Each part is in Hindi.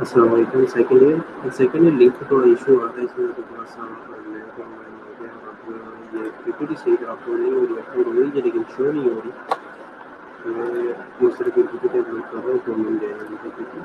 अस्सलामुअलैकुम। सेकेंड ईयर लिंक थोड़ा इशू आ रहा है, इसमें तो थोड़ा सा लैग ऑनलाइन हो गया। अब ये पीपीटी सही अपलोड नहीं हो रही, अपलोड हो रही है लेकिन शो नहीं हो रही। मैं दूसरे पीपीटी पे अपलोड कर रहा हूँ तो मिल जाएगा मुझे पीपीटी।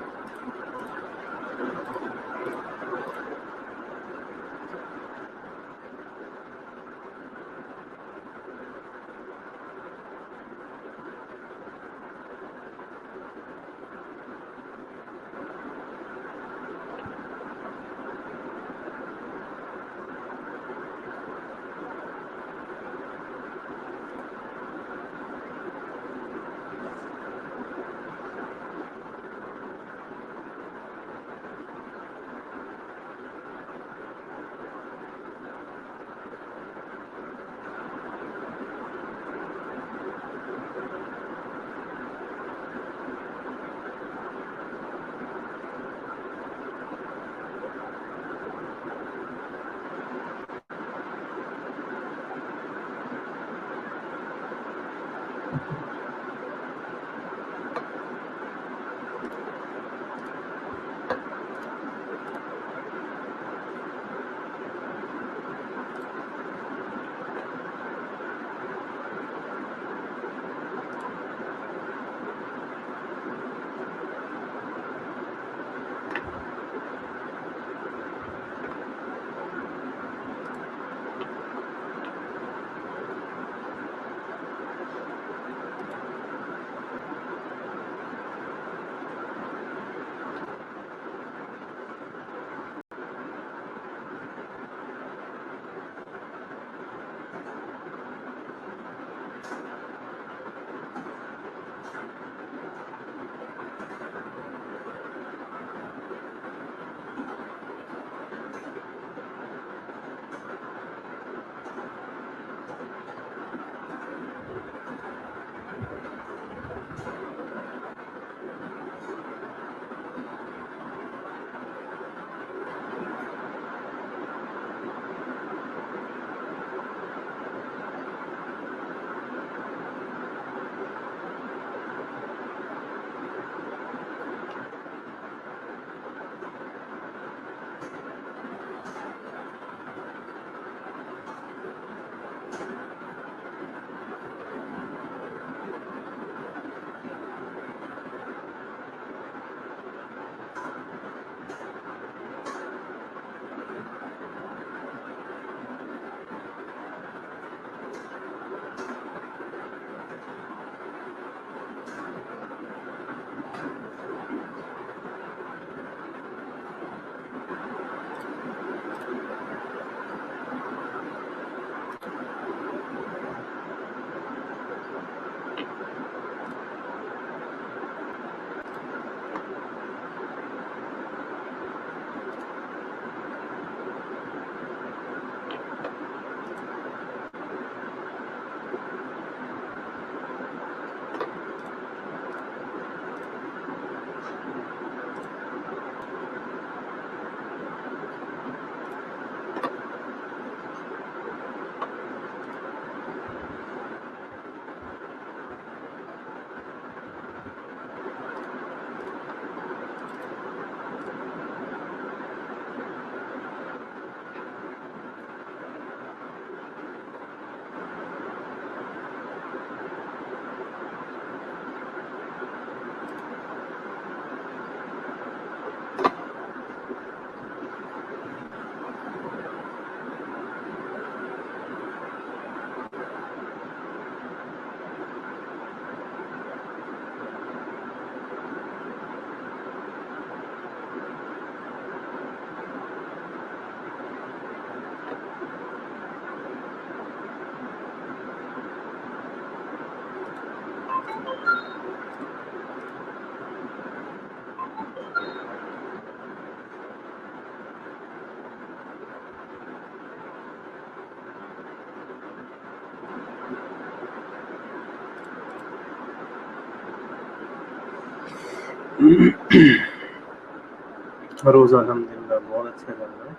रोज़ अल्हम्दुलिल्लाह बहुत अच्छा चल रहा है।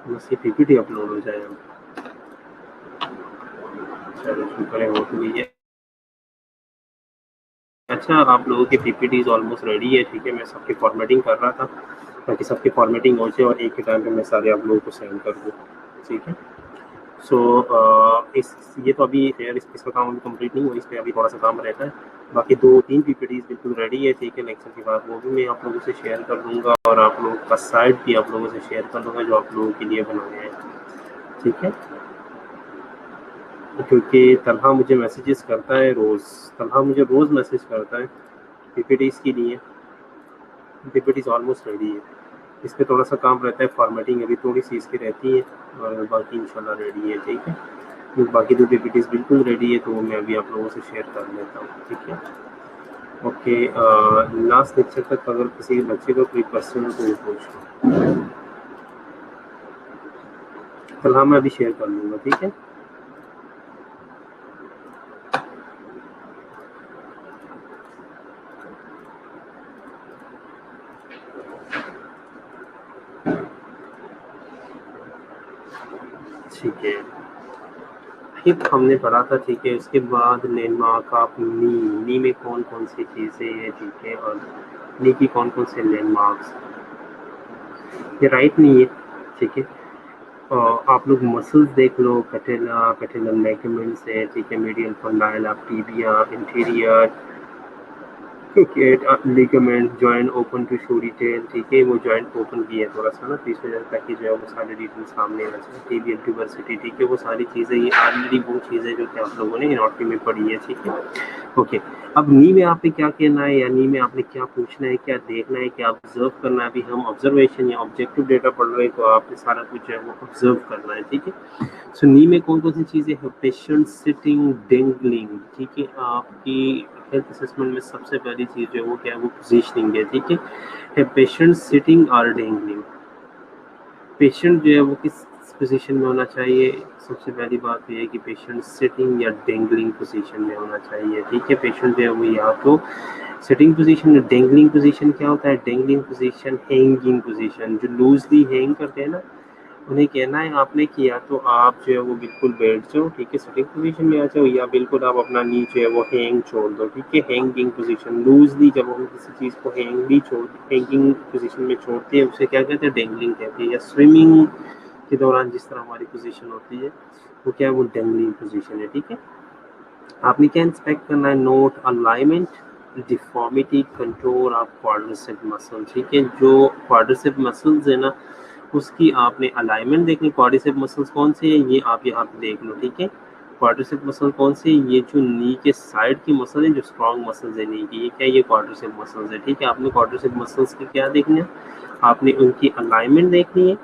बस ये पीपीटी अपलोड हो जाए अब। चलो शुक्र है हो तो गई है। अच्छा आप लोगों की पीपीटीज ऑलमोस्ट रेडी है, ठीक है। मैं सबकी फॉर्मेटिंग कर रहा था ताकि सबकी फॉर्मेटिंग हो जाए और एक ही टाइम पे मैं सारे आप लोगों को सेंड कर दूँ, ठीक है। सो इस ये तो अभी खैर इसका काम अभी कंप्लीट नहीं हुआ, इस पर अभी थोड़ा सा काम रहता है। बाकी 2-3 पीपीटीज बिल्कुल रेडी है, ठीक है। लेक्चर के बाद वो भी मैं आप लोगों से शेयर कर दूँगा और आप लोगों का साइट भी आप लोगों से शेयर कर दूँगा जो आप लोगों के लिए बनाए हैं, ठीक है। क्योंकि तनहा मुझे मैसेजेस करता है रोज़, तनहा मुझे रोज़ मैसेज करता है पीपीटीज के लिए। पीपीटीज ऑलमोस्ट रेडी है, इस पर थोड़ा सा काम रहता है, फॉर्मेटिंग अभी थोड़ी सी इसकी रहती है और बाकी इंशाल्लाह रेडी है, ठीक है। बाकी 2 पीपीटीज बिल्कुल रेडी है तो मैं अभी आप लोगों से शेयर कर लेता हूँ, ठीक है। ओके, लास्ट लेक्चर तक अगर किसी बच्चे को कोई क्वेश्चन हो तो वो पूछ लो, कल हाँ मैं अभी शेयर कर लूँगा, ठीक है। ठीक है, हिप हमने पढ़ा था, ठीक है। उसके बाद लैंडमार्क ऑफ नी में कौन कौन सी चीज़ें हैं, ठीक है। और नी की कौन कौन से लैंडमार्क्स, ये राइट नहीं है, ठीक है। आप लोग मसल्स देख लो, पैटेला, पैटेलल लिगामेंट्स है, ठीक है। Medial condyle of tibia, interior ligament, joint open to show detail, ठीक है। वो जॉइंट ओपन किया है थोड़ा सा ना, तो इस वजह से ताकि जो है वो सारे डिटेल सामने आ जाए। टिबियल ट्यूबरसिटी, ठीक है। वो सारी चीज़ें ये ऑलरेडी वो चीज़ें जो कि आप लोगों ने एनाटॉमी में पढ़ी है, ठीक है। ओके, अब नी में आपने क्या कहना है या नी में आपने क्या पूछना है, क्या देखना है, क्या ऑब्जर्व करना है। अभी हम ऑब्जर्वेशन या ऑब्जेक्टिव डेटा पढ़ रहे हैं तो आपने सारा कुछ जो है वो ऑब्जर्व करना है, ठीक है। सो नी में कौन कौन सी चीज़ें हैं, पेशेंट सिटिंग डेंगलिंग, ठीक है। आपकी हेल्थ असेसमेंट में सबसे पहली चीज़ जो है वो क्या है, वो पोजीशनिंग है, ठीक है। पेशेंट सिटिंग और डेंगलिंग, पेशेंट जो है वो किस पोजीशन में होना चाहिए। सबसे पहली बात ये है कि पेशेंट सिटिंग या डेंगलिंग पोजीशन में होना चाहिए, ठीक है। पेशेंट जो है वो या तो सिटिंग पोजीशन में, डेंगलिंग पोजीशन क्या होता है, डेंगलिंग पोजीशन हैंगिंग पोजीशन, जो लूजली हैंग करते हैं ना उन्हें कहना है आपने कि या तो आप जो है वो बिल्कुल बैठ जाओ, ठीक है, सिटिंग पोजीशन में आ जाओ, या बिल्कुल आप अपना नी जो है वो हैंग छोड़ दो, ठीक है। हैंगिंग पोजीशन, लूजली जब हम किसी चीज़ को हैंगिंग पोजीशन में छोड़ते हैं उसे क्या कहते हैं, डेंगलिंग कहते हैं। या स्विमिंग के दौरान जिस तरह हमारी पोजीशन होती है वो क्या है, वो डेंगलिंग पोजीशन है, ठीक है। आपने क्या इंस्पेक्ट करना है, note alignment, deformity, control of quadricep muscle, ठीक है। जो क्वाड्रिसेप मसल्स है ना उसकी आपने अलाइनमेंट देखनी। क्वाड्रिसेप मसल्स कौन से हैं ये आप यहाँ पे देख लो, ठीक है। क्वाड्रिसेप मसल कौन से, ये जो नी के साइड की मसल है, जो स्ट्रॉन्ग मसल्स है नी की, ये क्या है, ये क्वाड्रिसेप मसल्स है, ठीक है। आपने क्वाड्रिसेप मसल्स की क्या देखना है, आपने उनकी अलाइनमेंट देखनी है,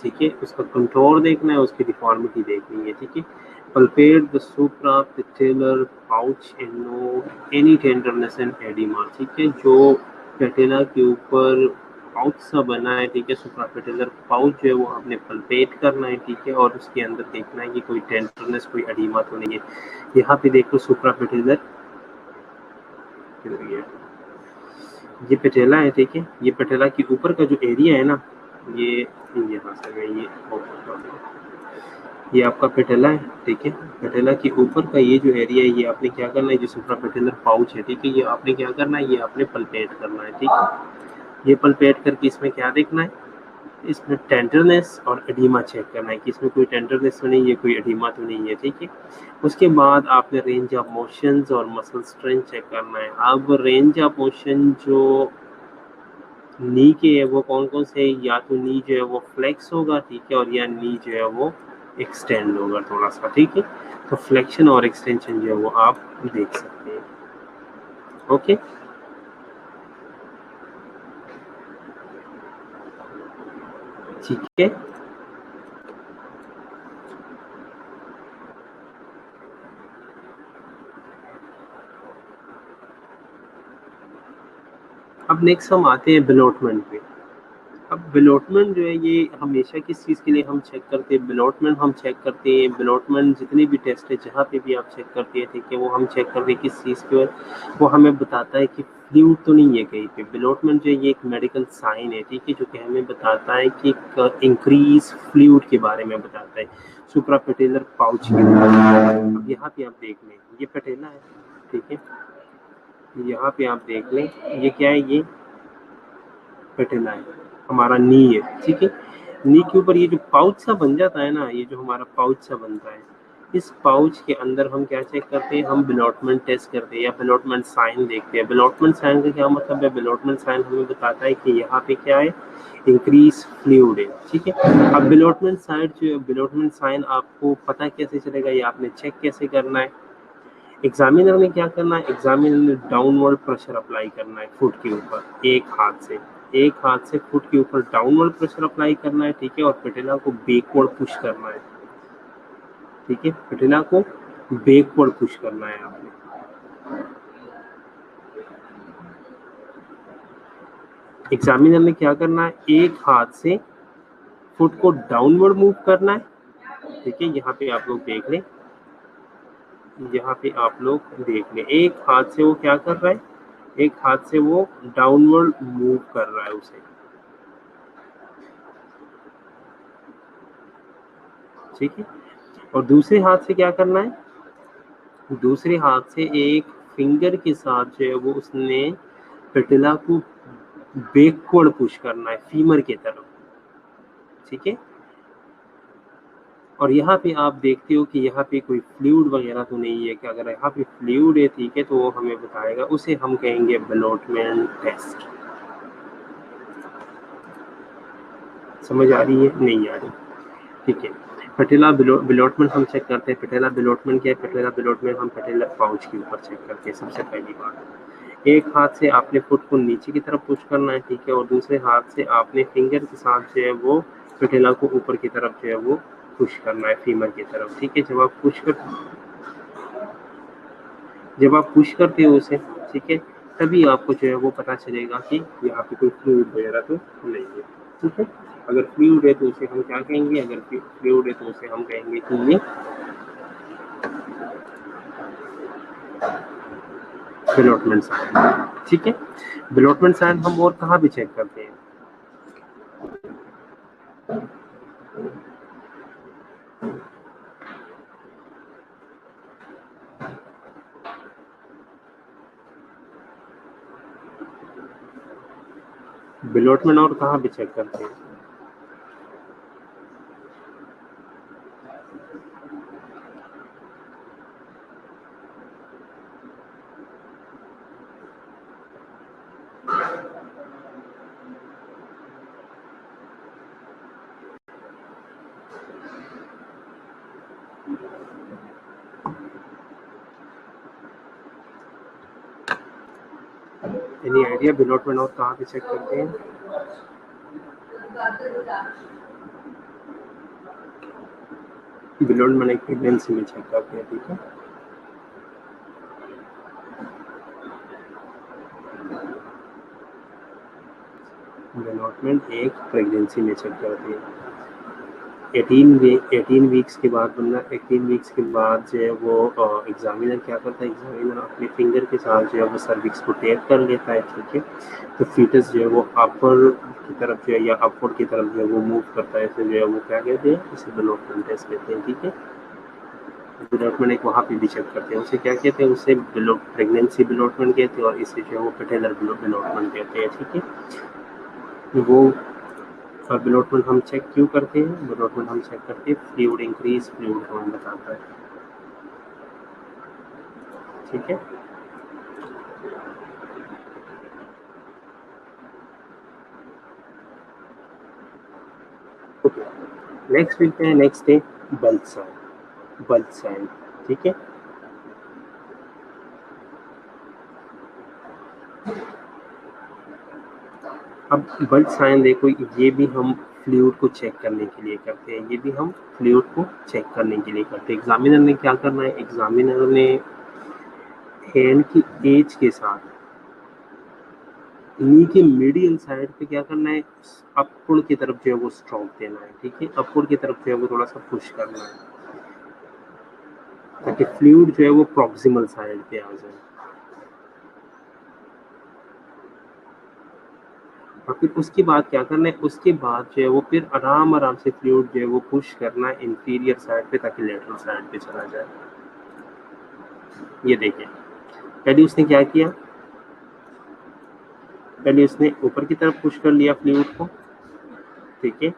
ठीक है। उसका कंट्रोल देखना है, उसकी डिफॉर्मिटी देखनी है, ठीक है। palpate the suprapatellar pouch and note any tenderness and edema, ठीक है। जो पेटेला के ऊपर पाउच सा बना है, ठीक है, सुप्रापेटेलर पाउच जो है वो आपने पल्पेट करना है, ठीक है। और उसके अंदर देखना है कि कोई टेंडरनेस, कोई एडिमा तो नहीं है। यहाँ पे देखो सुप्रापेटेलर, ये पेटेला है, ठीक है। ये पेटेला के ऊपर का जो एरिया है ना, ये यहाँ से मैं ये आपका पेटेला है, ठीक है। पेटेला के ऊपर का ये जो एरिया है ये आपने क्या करना है, जो सुप्रापेटेलर पाउच है, ठीक है, ये आपने क्या करना है, ये आपने पल्पेट करना है, ठीक है। ये पल्पेट करके इसमें क्या देखना है, इसमें टेंडरनेस और एडिमा चेक करना है कि इसमें कोई टेंडरनेस तो नहीं है, कोई एडिमा तो नहीं है, ठीक है। उसके बाद आपने रेंज ऑफ मोशंस और मसल स्ट्रेंथ चेक करना है। अब रेंज ऑफ मोशन जो नी के है वो कौन कौन से, या तो नी जो है वो फ्लेक्स होगा, ठीक है, और या नी जो है वो एक्सटेंड होगा थोड़ा सा, ठीक है। तो फ्लेक्शन और एक्सटेंशन जो है वो आप देख सकते हैं, ओके। ठीक है, अब नेक्स्ट हम आते हैं बिलोटमेंट पे। अब बिलोटमेंट जो है ये हमेशा किस चीज़ के लिए हम चेक करते हैं, बिलोटमेंट हम चेक करते हैं, बिलोटमेंट जितने भी टेस्ट है जहाँ पे भी आप चेक करते हैं, ठीक है, वो हम चेक करते हैं किस चीज़ के, वो हमें बताता है कि फ्लूइड तो नहीं है कहीं पे। बिलोटमेंट जो है ये एक मेडिकल साइन है, ठीक है, जो कि हमें बताता है कि इंक्रीज फ्लूइड के बारे में बताता है, सुप्रापेटेलर पाउच के बारे में। अब यहाँ पे आप देख लें, ये पेटेला है, ठीक है, यहाँ पे आप देख लें ये क्या है, ये पेटेला है, हमारा नी है, ठीक है। नी के ऊपर ये जो पाउच सा बन जाता है ना, ये जो हमारा पाउच सा बनता है, इस पाउच के अंदर हम क्या चेक करते हैं, हम बिलोटमेंट टेस्ट करते हैं या बिलोटमेंट साइन देखते हैं। बिलोटमेंट साइन का क्या मतलब है, बिलोटमेंट साइन हमें बताता है कि यहाँ पे क्या है, इंक्रीज फ्लूइड है, ठीक है। अब बिलोटमेंट साइन जो, बिलोटमेंट साइन आपको पता कैसे चलेगा, ये आपने चेक कैसे करना है। एग्जामिनर ने क्या करना है, एग्जामिनर ने डाउनवर्ड प्रेशर अप्लाई करना है फुट के ऊपर, एक हाथ से फुट के ऊपर डाउनवर्ड प्रेशर अप्लाई करना है, ठीक है, और पेटेला को बैकवर्ड पुश करना है, ठीक है, पेटेला को बैकवर्ड पुश करना है आपने। एग्जामिनर ने क्या करना है, एक हाथ से फुट को डाउनवर्ड मूव करना है, ठीक है, यहाँ पे आप लोग देख लें, यहाँ पे आप लोग देख लें, एक हाथ से वो क्या कर रहा है, एक हाथ से वो डाउनवर्ड मूव कर रहा है उसे, ठीक है, और दूसरे हाथ से क्या करना है, दूसरे हाथ से एक फिंगर के साथ जो है वो उसने पेटेला को बैकवर्ड पुश करना है फीमर की तरफ, ठीक है। और यहाँ पे आप देखते हो कि यहाँ पे कोई फ्लूइड वगैरह तो नहीं है, कि अगर यहाँ पे फ्लूइड है, ठीक है, तो वो हमें बताएगा, उसे हम कहेंगे बिलोटमेंट टेस्ट। समझ आ रही है, नहीं आ रही, ठीक है। पेटेला बिलोटमेंट हम चेक करते हैं, पेटेला बिलोटमेंट क्या है, पेटेला बिलोटमेंट हम पेटेला पाउच के ऊपर चेक करते हैं। सबसे पहली बात, एक हाथ से आपने फुट को नीचे की तरफ पुश करना है, ठीक है, और दूसरे हाथ से आपने फिंगर के साथ जो है वो पेटेला को ऊपर की तरफ जो है वो पुश करना है फीमर की तरफ, ठीक है। जब आप पुश करते हो उसे, ठीक है, तभी आपको जो है वो पता चलेगा कि यहाँ पे कोई फ्लूइड वगैरह तो नहीं है, ठीक है। अगर फ्लूइड है तो उसे हम क्या कहेंगे, अगर फ्लूइड है तो उसे हम कहेंगे कि ये बिलोटमेंट साइन, ठीक है। बिलोटमेंट साइन हम और कहाँ भी चेक करते हैं, बिलोटमेंट और कहाँ भी चेक करते हैं, एनी आइडिया बिलोटमेंट और कहाँ पे चेक करते हैं। बिलोटमेंट एक प्रेगनेंसी में चेक करते हैं, ठीक है। बिलोटमेंट एक प्रेगनेंसी में चेक करते हैं। 18 वीक्स के बाद बंदा 18 वीक्स के बाद जो है वो एग्जामिनर क्या करता है, एग्जामिनर अपने फिंगर के साथ जो है वो सर्विक्स को टैप कर लेता है, ठीक है। तो फीटस जो है वो अपर की तरफ जो है या अपवर्ड की तरफ जो है वो मूव करता है, तो जो है वो क्या कहते हैं, इसे बिलोटमेंट टेस्ट कहते हैं, ठीक है। बिलोटमेंट एक वहाँ पे भी चेक करते हैं, उसे क्या कहते हैं, उसे प्रेगनेंसी बिलोटमेंट कहते हैं, और इसे जो है वो पेटेलर बिलोटमेंट कहते हैं, ठीक है। वो बिलोटमेंट हम चेक क्यों करते हैं, बिलोटमेंट हम चेक करते हैं फ्लूइड इंक्रीज, फ्लूइड हमें बताता है, ठीक है। ओके, नेक्स्ट देखते हैं, नेक्स्ट है बल्क साइन, ठीक है। अब बल्क साइन देखो, ये भी हम फ्लूइड को चेक करने के लिए करते हैं, ये भी हम फ्लूइड को चेक करने के लिए करते हैं। एग्जामिनर ने क्या करना है, एग्जामिनर ने हैंड की एज के साथ नी के मीडियल साइड पे क्या करना है, अपवर्ड की तरफ जो है वो स्ट्रोक देना है, ठीक है, अपवर्ड की तरफ जो है वो थोड़ा सा पुश करना है ताकि फ्लूइड जो है वो प्रॉक्सिमल साइड पे आ जाए। और फिर उसके बाद क्या करना है, उसके बाद जो है वो फिर आराम आराम से फ्लूइड जो है वो पुश करना है इंफीरियर साइड पे ताकि लेटरल साइड पे चला जाए। ये देखिए पहले उसने क्या किया, पहले उसने ऊपर की तरफ पुश कर लिया फ्लूइड को, ठीक है,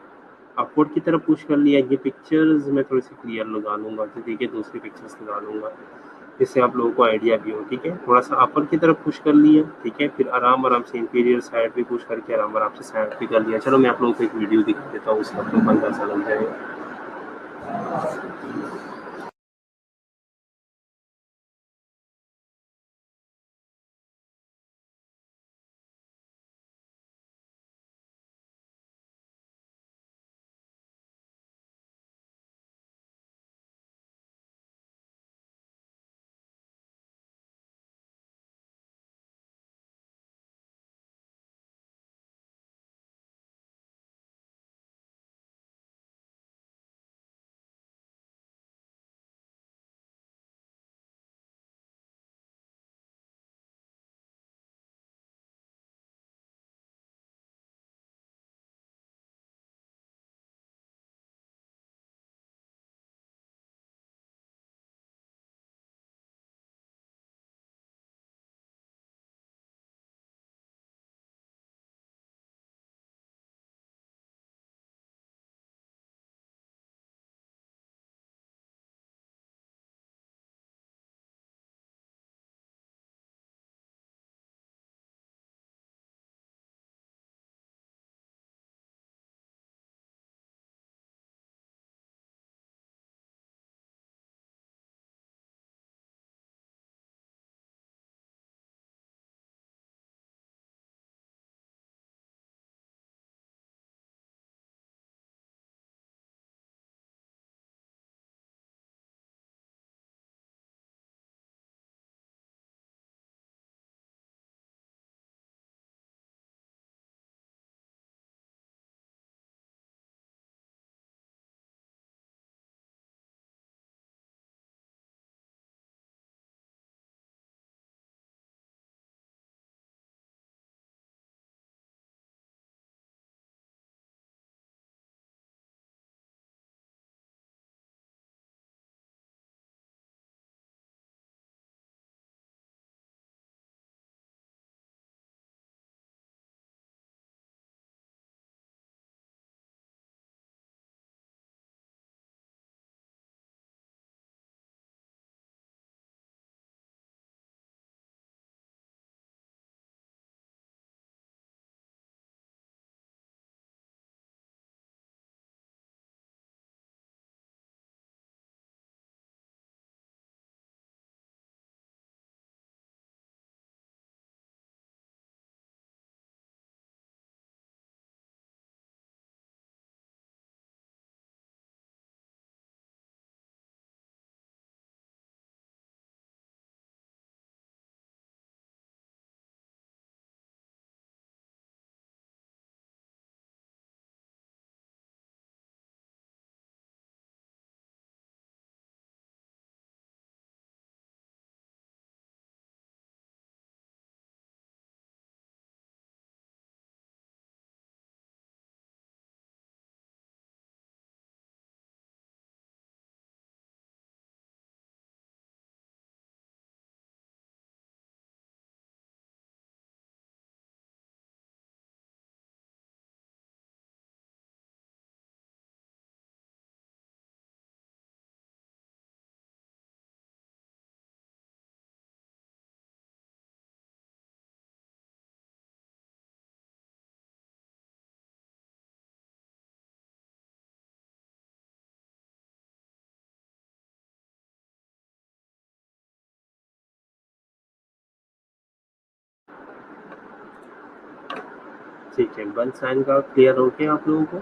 अपवर्ड की तरफ पुश कर लिया। ये पिक्चर्स मैं थोड़ी सी क्लियर लगा लूंगा, तो ठीक है, दूसरी पिक्चर्स लगा लूंगा जिससे आप लोगों को आइडिया भी हो, ठीक है। थोड़ा सा अपर की तरफ पुश कर लिया, ठीक है, फिर आराम आराम से इंटीरियर साइड पे पुश करके आराम आराम से साइड पे कर लिया। चलो मैं आप लोगों को एक वीडियो दिखा देता हूँ, उसका आपको अंदाजा लग जाएगा। ठीक है, बल साइन का क्लियर हो गया आप लोगों को?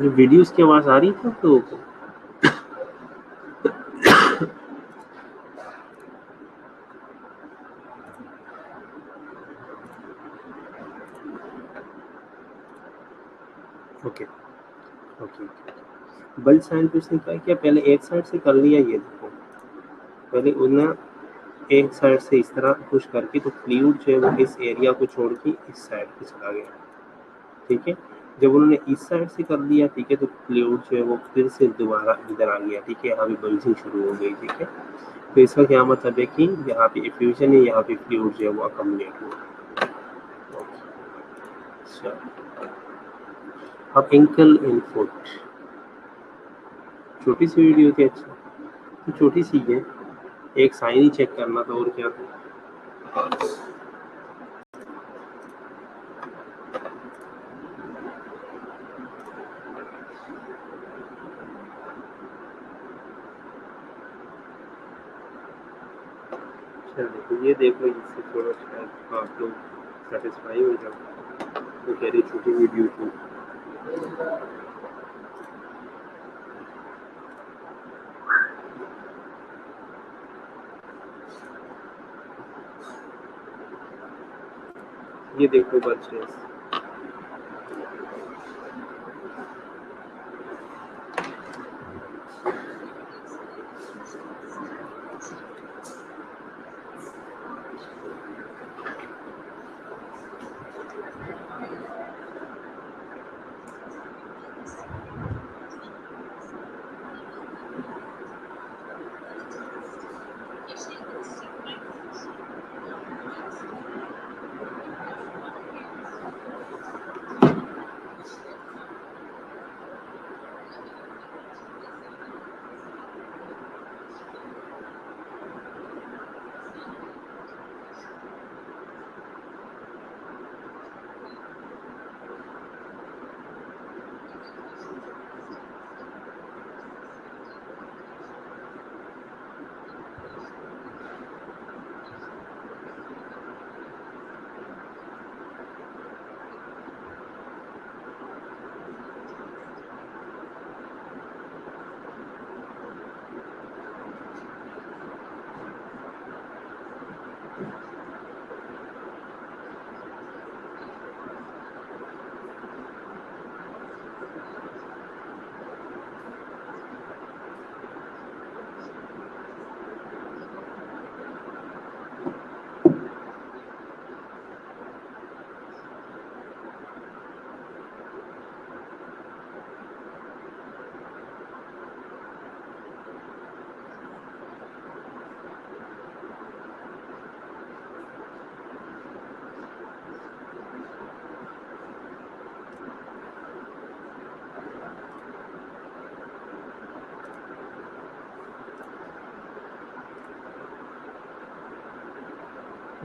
ये वीडियोस की आवाज आ रही थी आप लोगों को? Okay okay. बल साइंटिस्ट ने क्या किया, पहले एक साइड से कर लिया, ये देखो पहले उन्हें एक साइड से इस तरह पुश करके तो फ्लूइड जो है वो इस एरिया को छोड़ के इस साइड पे चला गया, ठीक है। जब उन्होंने इस साइड से कर लिया, ठीक है, तो फ्लूइड जो है वो फिर से दोबारा इधर आ गया, ठीक है, यहाँ पे बल्जिंग शुरू हो गई, ठीक है। तो इसका क्या मतलब है कि यहाँ पे इफ्यूजन है, यहाँ पे फ्लूइड जो है वो अकम्युलेट हुआ। अब एंकल इन फुट, छोटी सी वीडियो थी, अच्छा तो छोटी सी है, एक साइन ही चेक करना था और क्या था। तो ये देखो, इससे थोड़ा शायद आप लोग सेटिस्फाई हो जाओ। तो कह रही छोटी वीडियो थी। ये देखो बच्चे,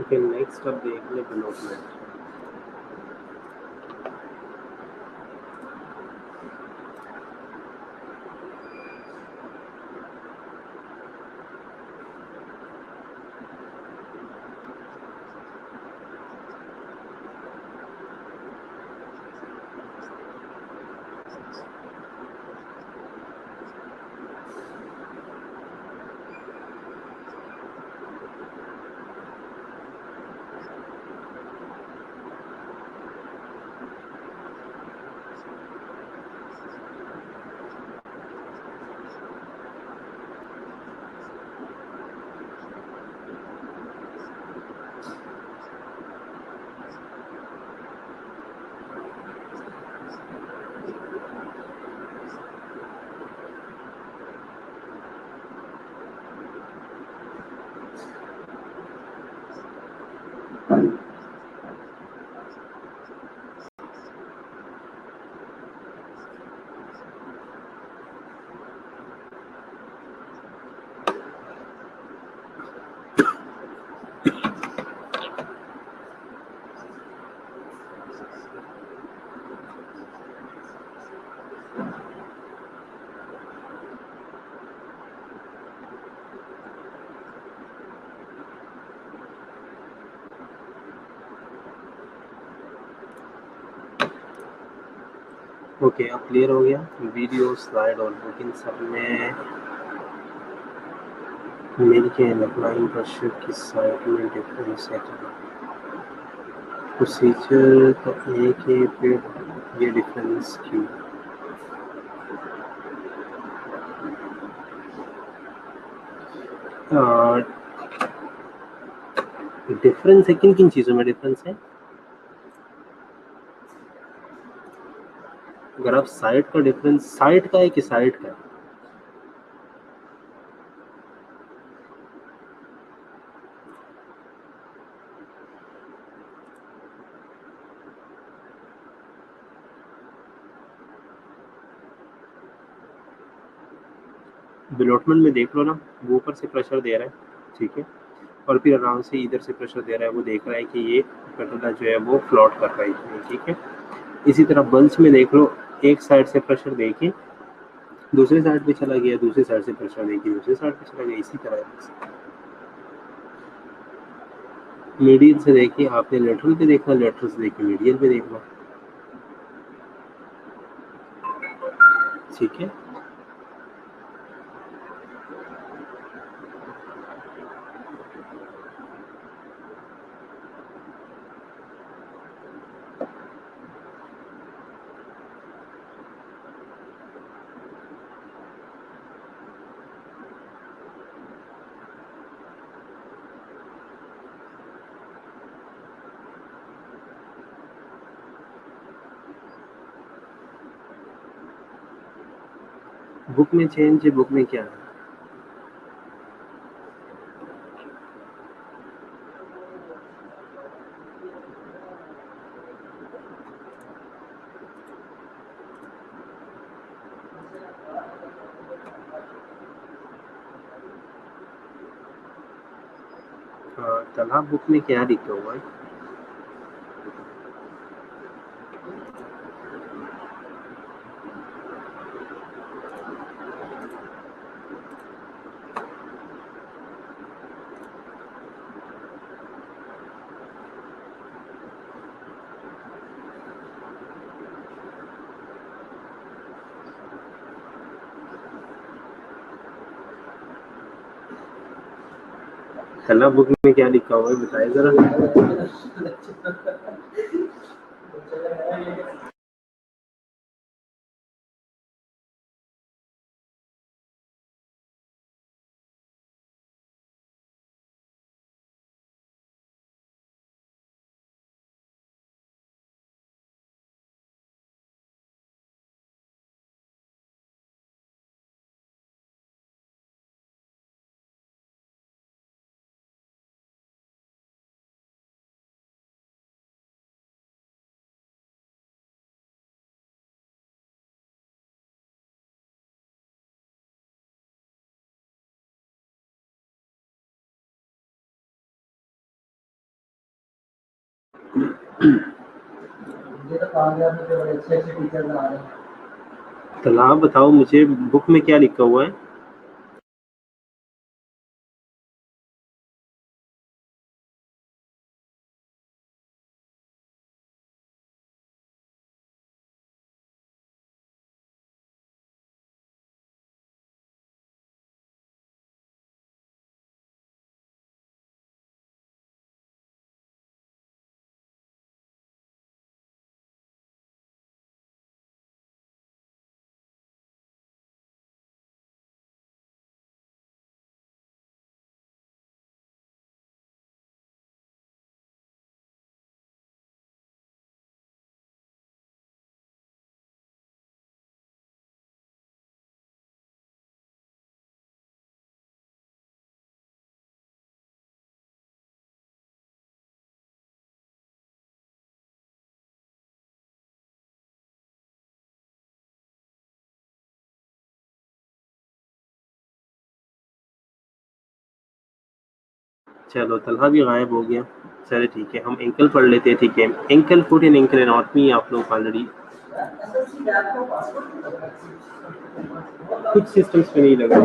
ओके, नेक्स्ट अब देख ले डेवलपमेंट। ओके, अब क्लियर हो गया। वीडियो, स्लाइड और बुकिंग सब में मिलके अप्लाइंग प्रेशर की साइट में डिफरेंस है। प्रोसीजर तो एक है, फिर ये डिफरेंस क्यों? डिफरेंस है किन किन चीज़ों में डिफरेंस है? अगर आप साइड का डिफरेंस साइड का है कि साइड का है? बिलोटमेंट में देख लो ना, वो ऊपर से प्रेशर दे रहा है, ठीक है, और फिर आराम से इधर से प्रेशर दे रहा है, वो देख रहा है कि ये कटोरा जो है वो फ्लोट कर रहा है, ठीक है। इसी तरह बल्स में देख लो, एक साइड से प्रेशर देके दूसरी साइड पे चला गया, दूसरी साइड से प्रेशर देके दूसरी साइड पे चला गया, इसी तरह मीडियन से देखिए, आपने लेटरल पे देखना, लेटरल से देखिए मीडियन पे देखना, ठीक है। बुक में चेंज है, बुक में क्या है? तालाब बुक में क्या लिखा हुआ है? तालाब बुक में क्या लिखा हुआ है बताइए जरा। तालाब बताओ मुझे, बुक में क्या लिखा हुआ है? चलो तलहा भी गायब हो गया। चलो ठीक है, हम एंकल पढ़ लेते हैं, ठीक है। Ankle foot in ankle anatomy आप लोग ऑलरेडी कुछ सिस्टम्स पे नहीं लगा।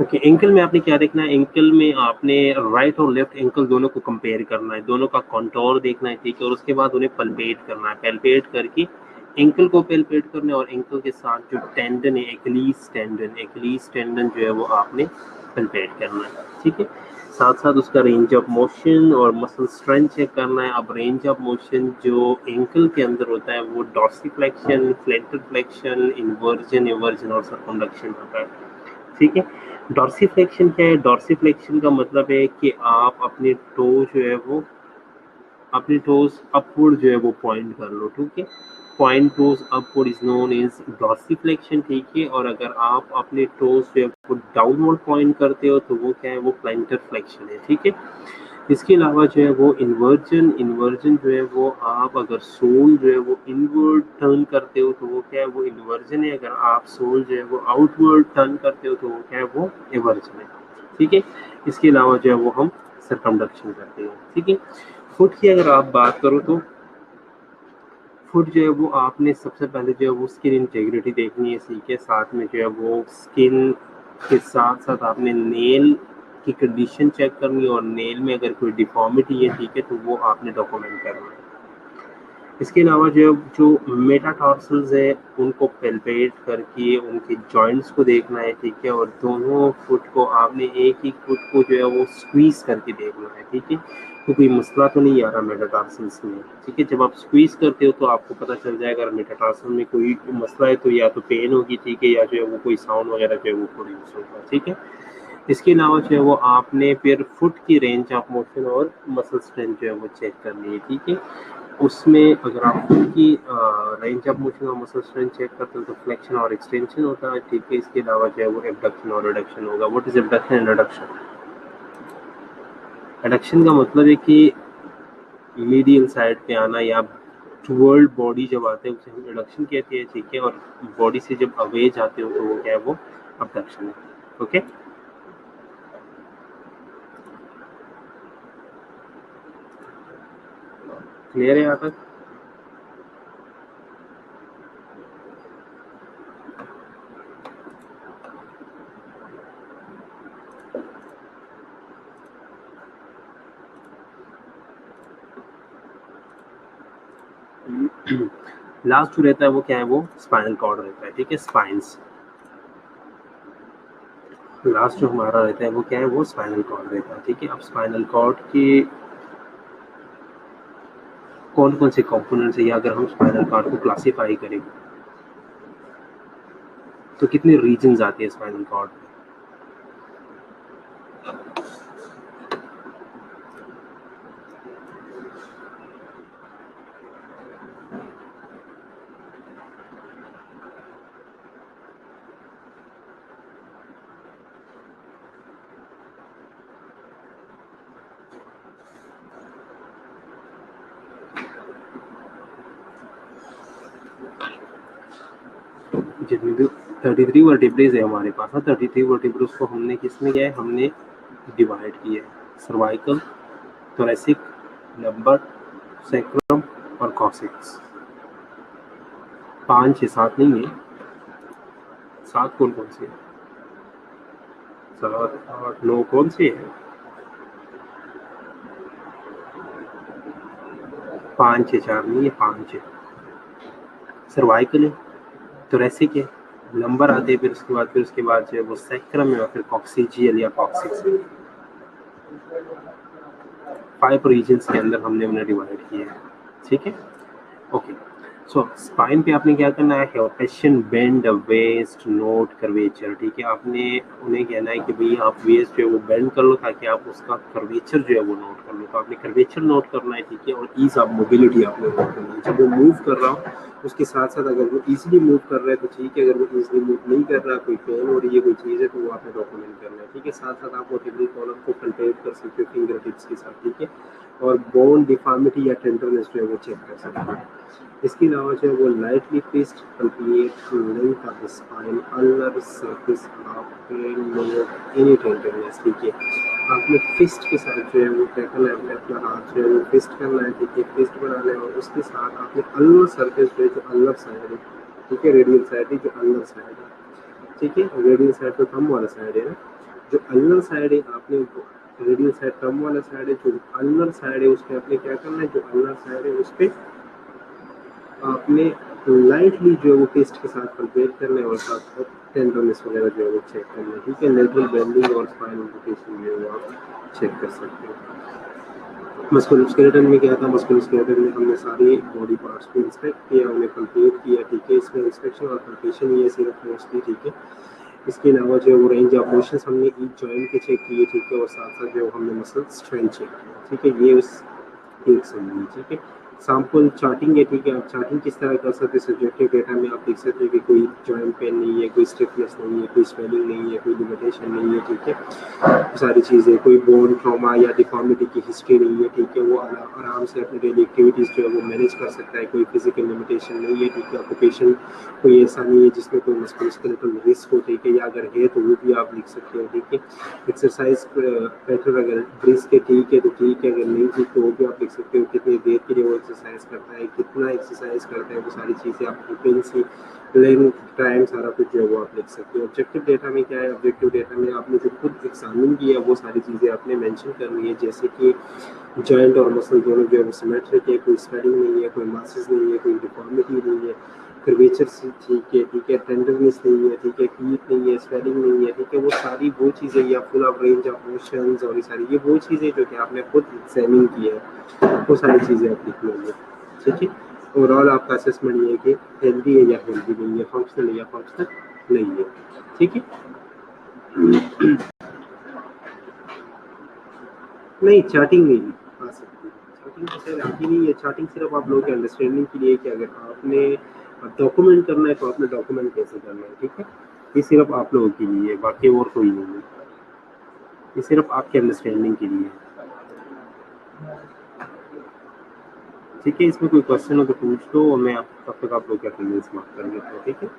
ओके, एंकल में आपने क्या देखना है? एंकल में आपने राइट और लेफ्ट एंकल दोनों को कंपेयर करना है, दोनों का कॉन्टोर देखना है, ठीक है, और उसके बाद उन्हें पल्पेट करना है। पल्पेट करके एंकल को पल्पेट करना है, और एंकल के साथ जो टेंडन है, एक्लीस टेंडन जो है वो आपने पल्पेट करना है, ठीक है। साथ साथ उसका रेंज ऑफ मोशन और मसल स्ट्रेंथ चेक करना है। अब रेंज ऑफ मोशन जो एंकल के अंदर होता है वो डॉर्सिफ्लेक्शन, प्लैंटर फ्लेक्शन, इन्वर्जन, एवर्जन और सर्कमडक्शन होता है। ठीक है, डॉर्सिफ्लेक्शन क्या है? डॉर्सिफ्लेक्शन का मतलब है कि आप अपने टो जो है वो अपने टोज अपवर्ड जो है वो पॉइंट कर लो। ठीक है, point toes upward is known as dorsiflexion. ठीक है, और अगर आप अपने टोज जो है वो डाउनवर्ड पॉइंट करते हो तो वो क्या है? वो प्लैंटर फ्लेक्शन है। ठीक है, इसके अलावा जो है वो इन्वर्जन, इन्वर्जन जो है वो आप अगर सोल जो है वो इनवर्ड टर्न करते हो तो वो क्या है? वो इन्वर्जन है। अगर आप सोल जो है वो आउटवर्ड टर्न करते हो तो वो क्या है? वो एवर्जन है। ठीक है, इसके अलावा जो है वो हम सर्कमडक्शन करते हैं। ठीक है, फुट की अगर आप बात करो तो फुट जो है वो आपने सबसे पहले जो है वो स्किन इंटेग्रिटी देखनी है। सीखे साथ में जो है वो स्किन के साथ साथ आपने नेल की कंडीशन चेक करनी है और नेल में अगर कोई डिफॉर्मिटी है, ठीक है, तो वो आपने डॉक्यूमेंट करना है। इसके अलावा जो मेटाटार्सल्स है उनको पेल्पेट करके उनके जॉइंट्स को देखना है। ठीक है, और दोनों फुट को आपने एक ही फुट को जो है वो स्क्वीज करके देखना है। ठीक है, तो कोई मसला तो नहीं आ रहा मेटाटार्सल्स में। ठीक है, जब आप स्क्वीज करते हो तो आपको पता चल जाएगा अगर मेटाटार्सल में कोई मसला है तो या तो पेन होगी, ठीक है, या जो है वो कोई साउंड वगैरह जो है वो प्रोड्यूस होगा। ठीक है, इसके अलावा जो है वो आपने फिर फुट की रेंज ऑफ मोशन और मसल स्ट्रेंथ जो है वो चेक करनी है। ठीक है, उसमें अगर आप फुट की रेंज ऑफ मोशन और मसल स्ट्रेंथ चेक करते हो तो फ्लेक्शन और एक्सटेंशन होता है। ठीक है, इसके अलावा जो है वो एबडक्शन और रिडक्शन होगा। What is abduction and reduction? Adduction का मतलब है कि मीडियल साइड पे आना या टुवर्ड बॉडी जब आते हैं उसे हम एडक्शन कहते हैं। ठीक है, और बॉडी से जब अवे जाते हो तो वो क्या है? वो अबडक्शन है। ओके, क्लियर है यहाँ तक? लास्ट जो रहता है वो क्या है? वो स्पाइनल कॉर्ड रहता है। ठीक है, स्पाइंस लास्ट जो हमारा रहता है वो क्या है? वो स्पाइनल कॉर्ड रहता है। ठीक है, अब स्पाइनल कॉर्ड के कौन कौन से कंपोनेंट्स है या अगर हम स्पाइनल कॉर्ड को क्लासिफाई करें तो कितने रीजन्स आते हैं स्पाइनल कॉर्ड में? जितने भी 33 वर्टिब्रेज है हमारे पास, 33 वर्टिब्रेज को हमने किसमें किया है? हमने डिवाइड किया है। सर्वाइकल, थोरेसिक, लंबर, सैक्रम और कॉक्सिक्स। 5 6 7 नहीं है, 7 कौन कौन से है? 7 8 9 कौन से है? 5 6 4 नहीं है, 5 है। सर्वाइकल है, थोरेसिक है, लंबर आते हैं, फिर उसके बाद जो है वो सैक्रम है और फिर कॉक्सिजियल या कॉक्सिक्स है। 5 रीजन्स के अंदर हमने उन्हें डिवाइड किया है। ठीक है, ओके। सो स्पाइन पे आपने क्या करना है? Rotation, bend, waist, note, curvature. ठीक है, आपने उन्हें कहना है कि भाई आप वेस्ट जो है वो बेंड कर लो ताकि आप उसका कर्वेचर जो है वो नोट कर लो। तो आपने कर्वेचर नोट करना है। ठीक है, और ईज ऑफ मोबिलिटी आपने नोट करना है। जब वो मूव कर रहा हो उसके साथ साथ अगर वो ईजिली मूव कर रहा है तो ठीक है, अगर वो ईजिली मूव नहीं कर रहा, कोई पेन हो रही है, कोई चीज़ है, तो वो आपने डॉक्यूमेंट करना है। ठीक है, साथ साथ आप वर्टिब्रल कॉलम को कंपेयर कर सकते हो फिंगर टिप्स के साथ। ठीक है, और बोन डिफॉर्मिटी या टेंडरनेस जो है वो चेक कर सकते हो। इसके अलावा जो है वो lightly fist alternate length of the spine, ulnar surface of lower any tenderness. ठीक है, आपने फिस्ट के साथ जो है वो क्या करना है? अपने अपना हाथ जो है वो फिस्ट करना है। ठीक है, फिस्ट बनाना है और उसके साथ आपने अल्नर सरफेस जो है, जो अल्नर साइड है, ठीक है, रेडियल साइड है, जो अल्नर साइड है, ठीक है, रेडियल साइड तो थंब वाला साइड है ना, जो अल्नर साइड है आपने रेडियल साइड थंब वाला साइड है, जो अल्नर साइड है उस पर आपने क्या करना है? जो अल्नर साइड है उस पर आपने लाइटली जो है वो पेस्ट के साथ कंपेयर करना है और साथ टेंडरनेस वगैरह जो है वो चेक करना है, ठीक है। लेटरल बेंडिंग और स्पाइन रोटेशन जो है वो आप चेक कर सकते हो। मस्कुलोस्केलेटन में क्या था, मस्कुलोस्केलेटन में हमने सारी बॉडी पार्ट्स को इंस्पेक्ट किया, उन्हें पल्पेट किया, ठीक है। इसमें इंस्पेक्शन और पल्पेशन ही है सिर्फ मोस्टली, ठीक है। इसके अलावा जो है वो रेंज ऑफ मोशंस हमने ईच जॉइंट के चेक किए, ठीक है। और साथ साथ जो हमने मसल स्ट्रेंथ चेक किया, ठीक है। ये उस एक समझिए, ठीक है। सैंपल चार्टिंग है, ठीक है। आप चार्टिंग किस तरह कर सकते हैं, सब्जेक्टिव डेटा में आप देख सकते हैं कि कोई जॉइंट पेन नहीं है, कोई स्टिफनेस नहीं है, कोई स्वेलिंग नहीं है, कोई लिमिटेशन नहीं है, ठीक है। सारी चीज़ें, कोई बोन ट्रॉमा या डिफॉर्मिटी की हिस्ट्री नहीं है, ठीक है। वो आराम से अपनी डेली एक्टिविटीज़ जो है वो मैनेज कर सकता है, कोई फिजिकल लिमिटेशन नहीं है, ठीक है। ऑक्यूपेशन कोई ऐसा नहीं है जिसमें कोई मस्कुलोस्केलेटल रिस्क हो, ठीक है। या अगर है तो वो भी आप लिख सकते हो, ठीक है। एक्सरसाइज पैटर्न अगर रिस्क है, ठीक है, तो ठीक है। अगर नहीं थी तो वो भी आप लिख सकते हो, कितनी देर के लिए वो एक्सरसाइज करता है, कितना एक्सरसाइज करता है, वो सारी चीज़ें आप फ्रीक्वेंसी, लेंथ, टाइम, सारा कुछ जो है वो आप लिख सकते हो। ऑब्जेक्टिव डेटा में क्या है, ऑब्जेक्टिव डेटा में आपने जो खुद एग्जामिन किया वो सारी चीज़ें आपने मेंशन करनी है, जैसे कि जॉइंट और मसल दोनों जो है वो सिमेट्रिक है, कोई स्वेलिंग नहीं है, कोई मासेस नहीं है, कोई डिफॉर्मिटी नहीं है, कर्वेचर से ठीक है, टेंडरनेस नहीं है, ठीक है, हीट नहीं है, स्वेलिंग नहीं है, ठीक है। वो सारी वो चीज़ें, या full of range of motions और ये सारी ये वो चीज़ें जो कि आपने खुद एग्जामिन किया है, वो सारी चीज़ें आप लिख लेंगे, ठीक है। ओवरऑल आपका असेसमेंट ये है कि हेल्दी है या हेल्दी नहीं है, फंक्शनल है या फंक्शनल नहीं है, ठीक है। नहीं, चार्टिंग नहीं आ सकती, चार्टिंग तो खैर आती नहीं है। चार्टिंग सिर्फ आप लोगों के अंडरस्टैंडिंग के लिए कि अगर आपने डॉक्यूमेंट करना है तो आपने डॉक्यूमेंट कैसे करना है, ठीक है। ये सिर्फ आप लोगों के लिए है, बाकी और कोई नहीं है, ये सिर्फ आपके अंडरस्टैंडिंग के लिए है, ठीक है। इसमें कोई क्वेश्चन हो तो पूछ दो और मैं तब तक आप लोग के अटेंडेंस मार्क कर लेता हूँ, ठीक है।